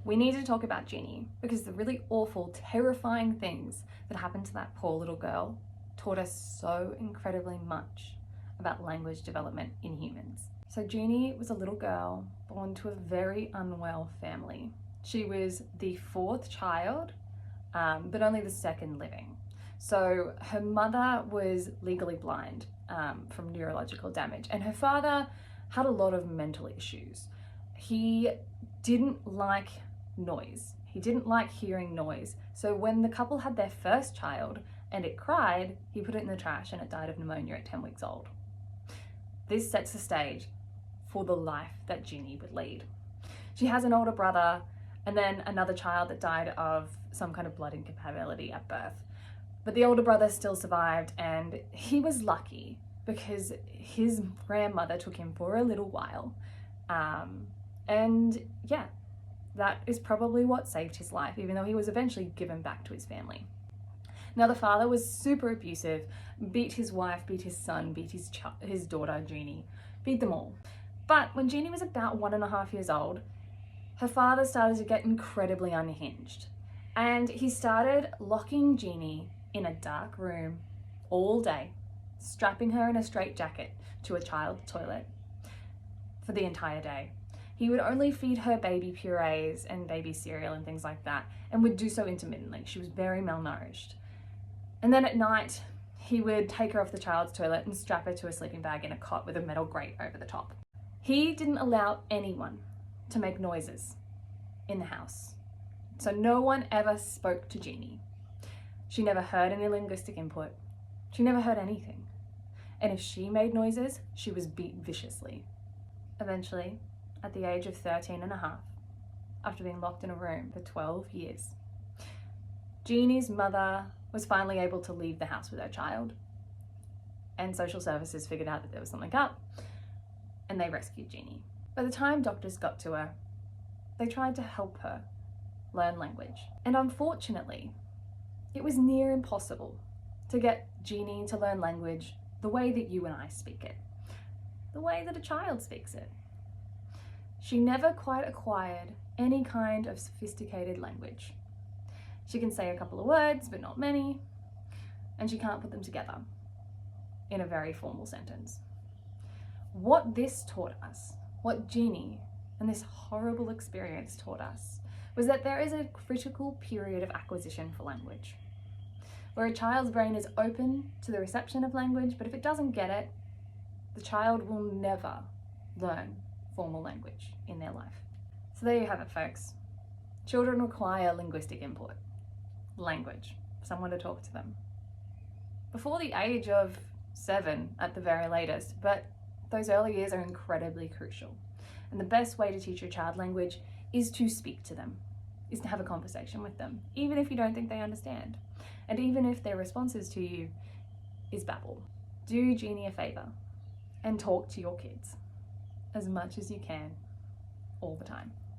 We need to talk about Genie because the really awful, terrifying things that happened to that poor little girl taught us so incredibly much about language development in humans. So Genie was a little girl born to a very unwell family. She was the fourth child, but only the second living. So her mother was legally blind from neurological damage, and her father had a lot of mental issues. He didn't like noise. He didn't like hearing noise. So when the couple had their first child and it cried, he put it in the trash and it died of pneumonia at 10 weeks old. This sets the stage for the life that Genie would lead. She has an older brother and then another child that died of some kind of blood incompatibility at birth. But the older brother still survived, and he was lucky because his grandmother took him for a little while. And yeah, that is probably what saved his life, even though he was eventually given back to his family. Now the father was super abusive, beat his wife, beat his son, beat his daughter, Genie, beat them all. But when Genie was about 1.5 years old, her father started to get incredibly unhinged. And he started locking Genie in a dark room all day, strapping her in a straitjacket to a child's toilet for the entire day. He would only feed her baby purees and baby cereal and things like that, and would do so intermittently. She was very malnourished. And then at night, he would take her off the child's toilet and strap her to a sleeping bag in a cot with a metal grate over the top. He didn't allow anyone to make noises in the house. So no one ever spoke to Genie. She never heard any linguistic input. She never heard anything. And if she made noises, she was beat viciously. Eventually, at the age of 13.5, after being locked in a room for 12 years, Genie's mother was finally able to leave the house with her child, and social services figured out that there was something up, and they rescued Genie. By the time doctors got to her, they tried to help her learn language. And unfortunately, it was near impossible to get Genie to learn language the way that you and I speak it, the way that a child speaks it. She never quite acquired any kind of sophisticated language. She can say a couple of words, but not many, and she can't put them together in a very formal sentence. What this taught us, what Genie and this horrible experience taught us, was that there is a critical period of acquisition for language, where a child's brain is open to the reception of language, but if it doesn't get it, the child will never learn formal language in their life. So there you have it, folks. Children require linguistic input, language, someone to talk to them, before the age of 7 at the very latest, but those early years are incredibly crucial. And the best way to teach your child language is to speak to them, is to have a conversation with them, even if you don't think they understand. And even if their responses to you is babble. Do Genie a favor and talk to your kids as much as you can, all the time.